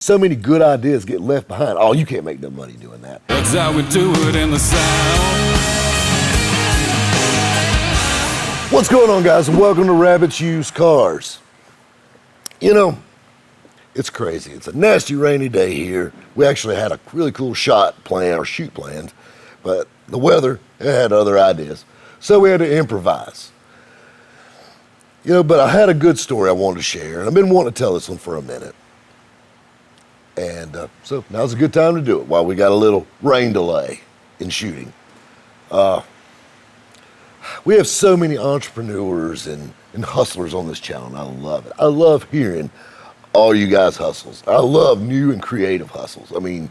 So many good ideas get left behind. Oh, you can't make no money doing that. That's how we do it in the South. What's going on, guys? And welcome to Rabbit's Used Cars. You know, it's crazy. It's a nasty rainy day here. We actually had a really cool shoot planned, but the weather had other ideas. So we had to improvise. You know, but I had a good story I wanted to share, and I've been wanting to tell this one for a minute. And so now's a good time to do it while we got a little rain delay in shooting. We have so many entrepreneurs and hustlers on this channel, and I love it. I love hearing all you guys' hustles. I love new and creative hustles. I mean,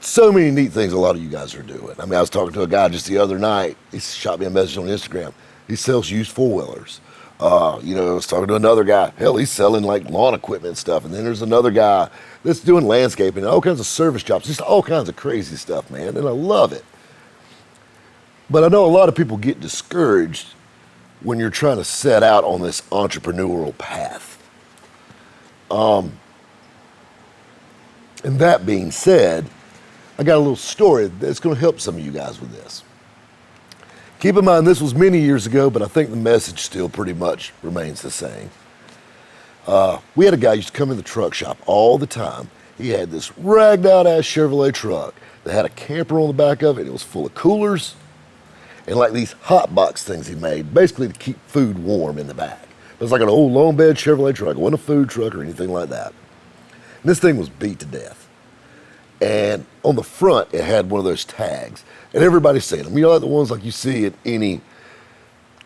so many neat things a lot of you guys are doing. I mean, I was talking to a guy just the other night. He shot me a message on Instagram. He sells used four-wheelers. You know, I was talking to another guy. Hell, he's selling like lawn equipment and stuff. And then there's another guy that's doing landscaping, all kinds of service jobs, just all kinds of crazy stuff, man. And I love it. But I know a lot of people get discouraged when you're trying to set out on this entrepreneurial path. And that being said, I got a little story that's going to help some of you guys with this. Keep in mind, this was many years ago, but I think the message still pretty much remains the same. We had a guy who used to come in the truck shop all the time. He had this ragged out ass Chevrolet truck that had a camper on the back of it. It was full of coolers and like these hot box things he made, basically to keep food warm in the back. It was like an old long bed Chevrolet truck. It wasn't a food truck or anything like that. And this thing was beat to death. And on the front, it had one of those tags. And everybody's seen them. You know, like the ones like you see at any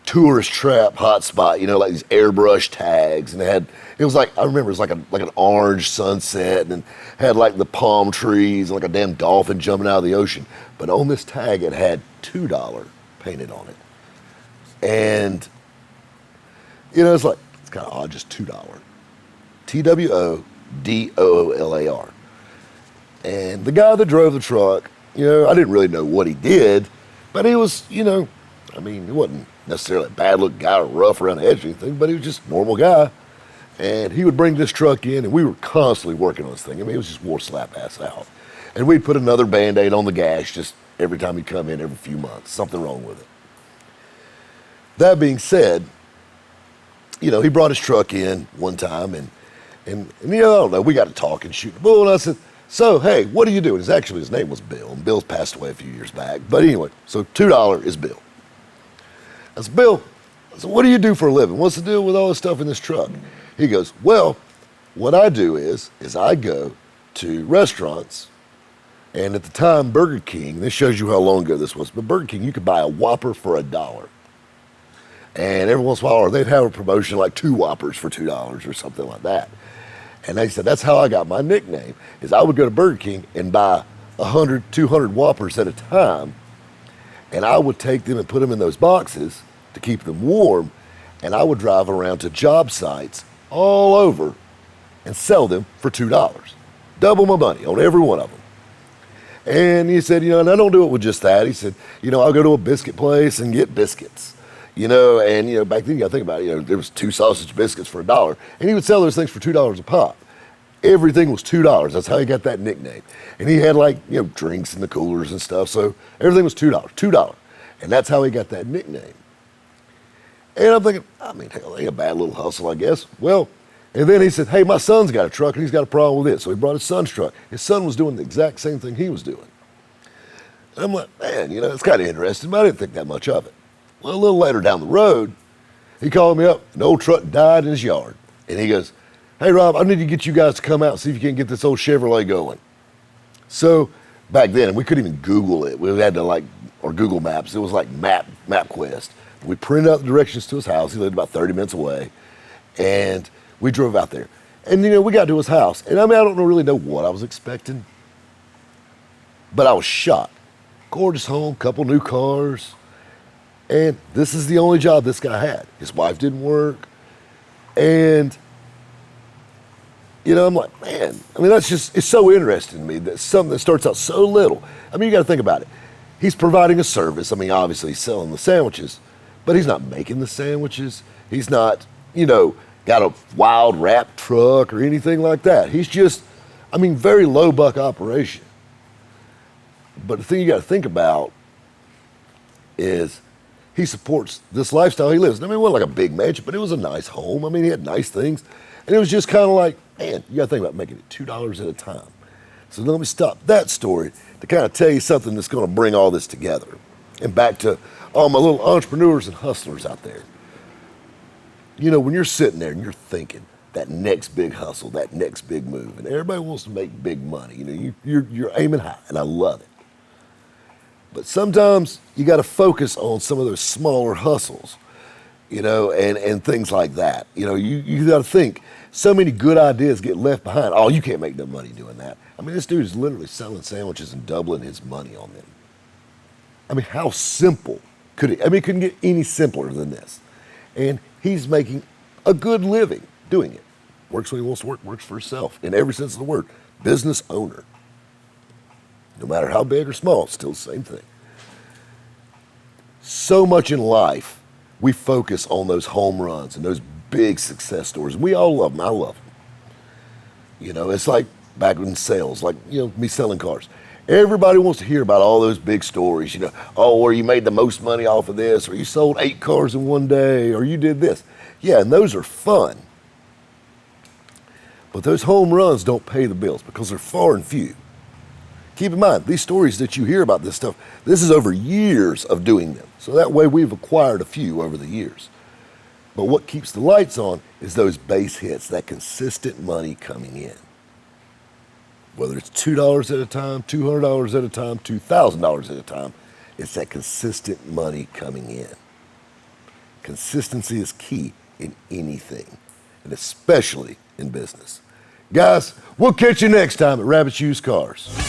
tourist trap hotspot, you know, like these airbrush tags. And it was like, I remember it was like an orange sunset and had like the palm trees and like a damn dolphin jumping out of the ocean. But on this tag, it had $2 painted on it. And, you know, it's kind of odd, just $2. TWODOOLAR. And the guy that drove the truck, you know, I didn't really know what he did, but he was, you know, I mean, he wasn't necessarily a bad-looking guy or rough around the edge or anything, but he was just a normal guy. And he would bring this truck in, and we were constantly working on this thing. I mean, it was just wore slap ass out. And we'd put another Band-Aid on the gash just every time he'd come in every few months. Something wrong with it. That being said, you know, he brought his truck in one time, and you know, I don't know, we got to talk and shoot the bull, and I said, so, hey, what do you do? Actually, his name was Bill, and Bill's passed away a few years back. But anyway, so $2 is Bill. I said, Bill, what do you do for a living? What's the deal with all this stuff in this truck? He goes, well, what I do is I go to restaurants, and at the time, Burger King, this shows you how long ago this was, but Burger King, you could buy a Whopper for $1. And every once in a while, they'd have a promotion like 2 Whoppers for $2 or something like that. And they said, that's how I got my nickname, is I would go to Burger King and buy 100, 200 Whoppers at a time. And I would take them and put them in those boxes to keep them warm. And I would drive around to job sites all over and sell them for $2. Double my money on every one of them. And he said, you know, and I don't do it with just that. He said, you know, I'll go to a biscuit place and get biscuits. You know, and, you know, back then you got to think about it, you know, there was 2 sausage biscuits for $1. And he would sell those things for $2 a pop. Everything was $2. That's how he got that nickname. And he had like, you know, drinks in the coolers and stuff. So everything was $2. And that's how he got that nickname. And I'm thinking, I mean, hell, ain't a bad little hustle, I guess. Well, and then he said, hey, my son's got a truck and he's got a problem with it. So he brought his son's truck. His son was doing the exact same thing he was doing. And I'm like, man, you know, it's kind of interesting, but I didn't think that much of it. Well, a little later down the road, he called me up. An old truck died in his yard. And he goes, hey, Rob, I need to get you guys to come out and see if you can get this old Chevrolet going. So back then, we couldn't even Google it. We had to or Google Maps. It was like MapQuest. We printed out the directions to his house. He lived about 30 minutes away. And we drove out there. And, you know, we got to his house. And I mean, I don't really know what I was expecting. But I was shocked. Gorgeous home, couple new cars. And this is the only job this guy had. His wife didn't work. And, you know, I'm like, man, I mean, it's so interesting to me that something that starts out so little. I mean, you got to think about it. He's providing a service. I mean, obviously he's selling the sandwiches, but he's not making the sandwiches. He's not, you know, got a wild wrap truck or anything like that. He's just I mean, very low buck operation. But the thing you got to think about is he supports this lifestyle he lives. I mean, it wasn't like a big mansion, but it was a nice home. I mean, he had nice things. And it was just kind of like, man, you got to think about making it $2 at a time. So let me stop that story to kind of tell you something that's going to bring all this together. And back to all my little entrepreneurs and hustlers out there. You know, when you're sitting there and you're thinking that next big hustle, that next big move, and everybody wants to make big money, you know, you're aiming high, and I love it. But sometimes you got to focus on some of those smaller hustles, you know, and things like that. You know, you got to think, so many good ideas get left behind. Oh, you can't make no money doing that. I mean, this dude is literally selling sandwiches and doubling his money on them. I mean, how simple could it? I mean, it couldn't get any simpler than this. And he's making a good living doing it. Works when he wants to work, works for himself in every sense of the word. Business owner. No matter how big or small, it's still the same thing. So much in life, we focus on those home runs and those big success stories. We all love them. I love them. You know, it's like back in sales, like, you know, me selling cars. Everybody wants to hear about all those big stories, you know, oh, or you made the most money off of this, or you sold 8 cars in one day, or you did this. Yeah, and those are fun. But those home runs don't pay the bills because they're far and few. Keep in mind, these stories that you hear about this stuff, this is over years of doing them. So that way we've acquired a few over the years. But what keeps the lights on is those base hits, that consistent money coming in. Whether it's $2 at a time, $200 at a time, $2,000 at a time, it's that consistent money coming in. Consistency is key in anything, and especially in business. Guys, we'll catch you next time at Rabbit's Used Cars.